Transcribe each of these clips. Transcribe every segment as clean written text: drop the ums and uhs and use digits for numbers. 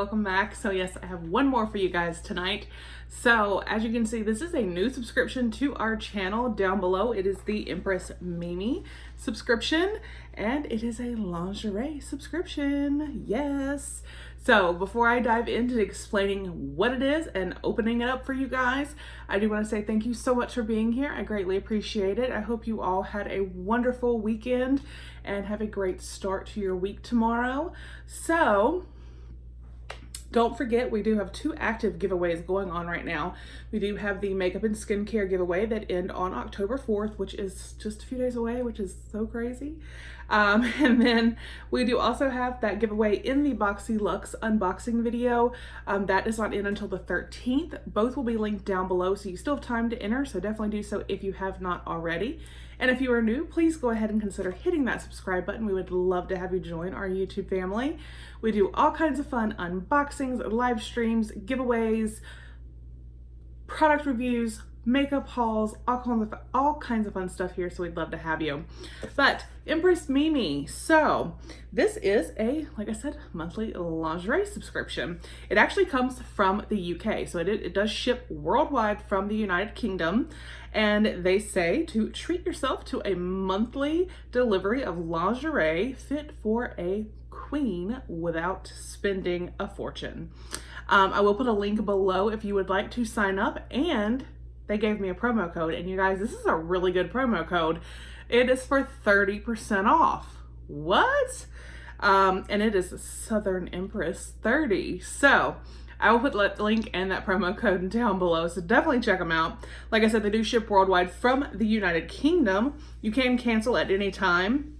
welcome back. So yes, I have one more for you guys tonight. So as you can see, this is a new subscription to our channel. Down below it is the Empress Mimi subscription, and it is a lingerie subscription. Yes. So before I dive into explaining what it is and opening it up for you guys, I do want to say thank you so much for being here. I greatly appreciate it. I hope you all had a wonderful weekend and have a great start to your week tomorrow. So don't forget, we do have 2 active giveaways going on right now. We do have the makeup and skincare giveaway that end on October 4th, which is just a few days away, which is so crazy. And then we do also have that giveaway in the Boxy Luxe unboxing video. That is not in until the 13th. Both will be linked down below, so you still have time to enter, so definitely do so if you have not already. And if you are new, please go ahead and consider hitting that subscribe button. We would love to have you join our YouTube family. We do all kinds of fun unboxings, live streams, giveaways, product reviews, makeup hauls, all kinds of fun stuff here, so we'd love to have you. But Empress Mimi, so this is a, like I said, monthly lingerie subscription. It actually comes from the UK, so it does ship worldwide from the United Kingdom, and they say to treat yourself to a monthly delivery of lingerie fit for a queen without spending a fortune. I will put a link below if you would like to sign up, and they gave me a promo code, and you guys, this is a really good promo code. It is for 30% off. What? And it is Southern Empress 30. So I will put the link and that promo code down below, so definitely check them out. Like I said, they do ship worldwide from the United Kingdom. You can cancel at any time.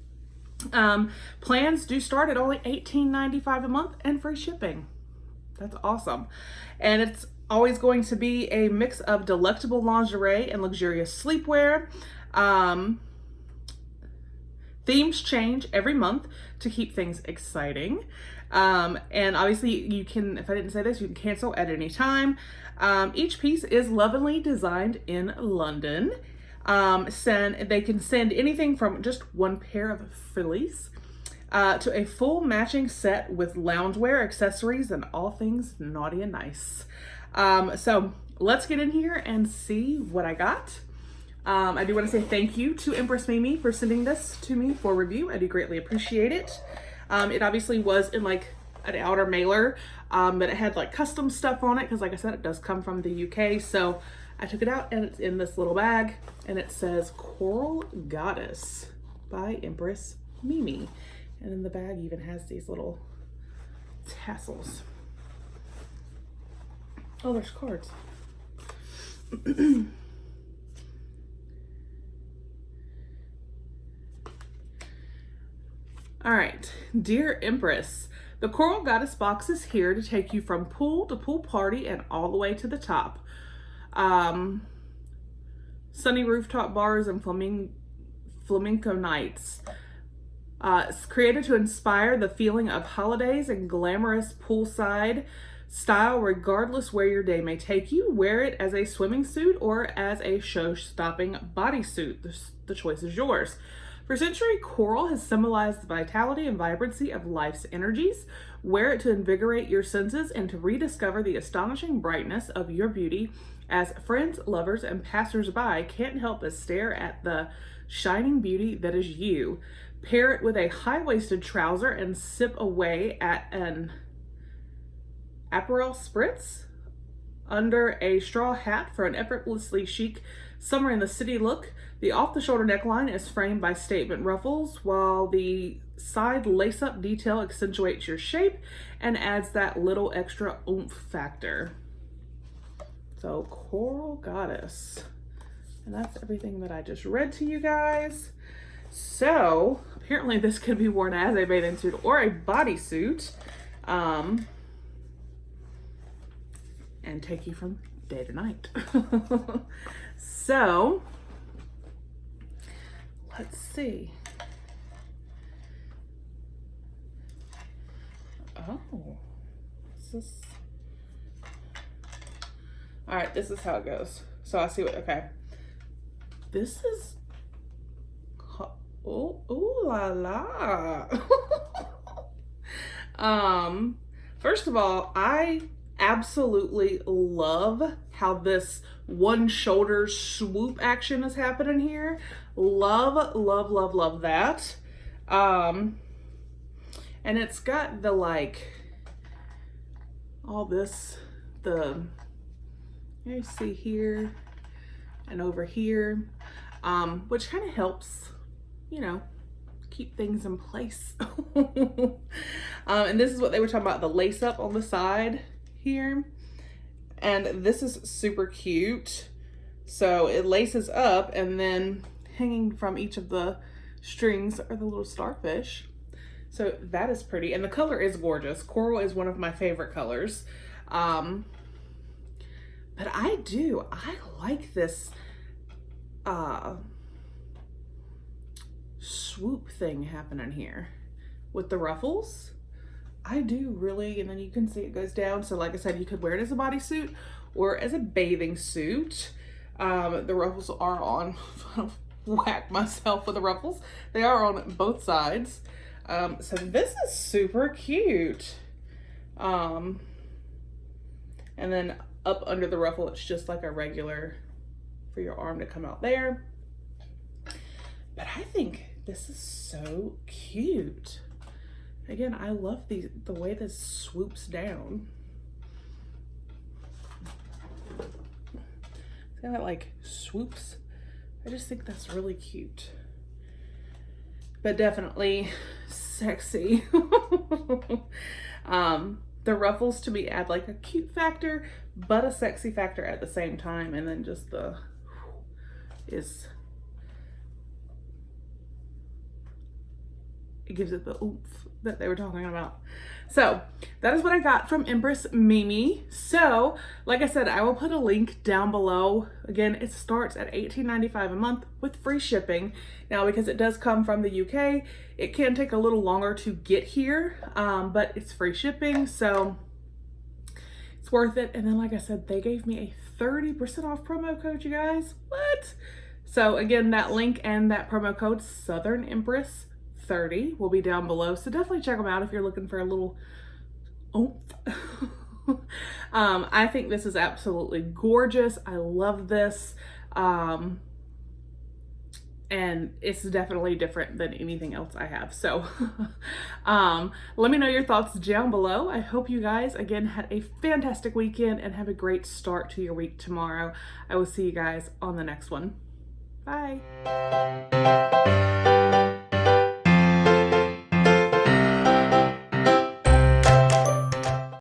Plans do start at only $18.95 a month and free shipping. That's awesome. And it's always going to be a mix of delectable lingerie and luxurious sleepwear. Themes change every month to keep things exciting. And obviously you can, if I didn't say this, you can cancel at any time. Each piece is lovingly designed in London. They can send anything from just one pair of frillies to a full matching set with loungewear, accessories, and all things naughty and nice. So let's get in here and see what I got. I do want to say thank you to Empress Mimi for sending this to me for review. I do greatly appreciate it. It obviously was in like an outer mailer, but it had like custom stuff on it because, like I said, it does come from the UK. So I took it out and it's in this little bag, and it says Coral Goddess by Empress Mimi. And then the bag even has these little tassels. Oh, there's cards. All right, dear Empress, the Coral Goddess box is here to take you from pool to pool party and all the way to the top. Sunny rooftop bars and flamenco nights. It's created to inspire the feeling of holidays and glamorous poolside style, regardless where your day may take you. Wear it as a swimming suit or as a show-stopping bodysuit. The choice is yours. For centuries, coral has symbolized the vitality and vibrancy of life's energies. Wear it to invigorate your senses and to rediscover the astonishing brightness of your beauty, as friends, lovers, and passers-by can't help but stare at the shining beauty that is you. Pair it with a high-waisted trouser and sip away at an Aperol spritz under a straw hat for an effortlessly chic summer in the city look. The off-the-shoulder neckline is framed by statement ruffles, while the side lace-up detail accentuates your shape and adds that little extra oomph factor. So, Coral Goddess. And that's everything that I just read to you guys. So, apparently this can be worn as a bathing suit or a bodysuit. And take you from day to night. So, let's see. Oh, this is, all right, this is how it goes. So I see what, okay. This is, oh, ooh la la. First of all, I absolutely love how this one shoulder swoop action is happening here. Love, love, love, love that. And it's got the like, all this, you see here and over here, which kind of helps, you know, keep things in place. And this is what they were talking about, the lace up on the side here. And this is super cute. So it laces up, and then hanging from each of the strings are the little starfish. So that is pretty. And the color is gorgeous. Coral is one of my favorite colors. But I like this swoop thing happening here with the ruffles. I do really, and then you can see it goes down. So like I said, you could wear it as a bodysuit or as a bathing suit. The ruffles are on, whack myself with the ruffles. They are on both sides. So this is super cute. And then up under the ruffle, it's just like a regular for your arm to come out there. But I think this is so cute. Again, I love the way this swoops down. See how it like swoops? I just think that's really cute. But definitely sexy. The ruffles to me add like a cute factor, but a sexy factor at the same time. And then just the it gives it the oomph that they were talking about. So that is what I got from Empress Mimi. So like I said, I will put a link down below. Again, it starts at $18.95 a month with free shipping. Now, because it does come from the UK, it can take a little longer to get here, but it's free shipping, so it's worth it. And then like I said, they gave me a 30% off promo code, you guys. What? So again, that link and that promo code, Southern Empress 30, will be down below. So definitely check them out if you're looking for a little oomph. I think this is absolutely gorgeous. I love this. And it's definitely different than anything else I have. So let me know your thoughts down below. I hope you guys, again, had a fantastic weekend and have a great start to your week tomorrow. I will see you guys on the next one. Bye.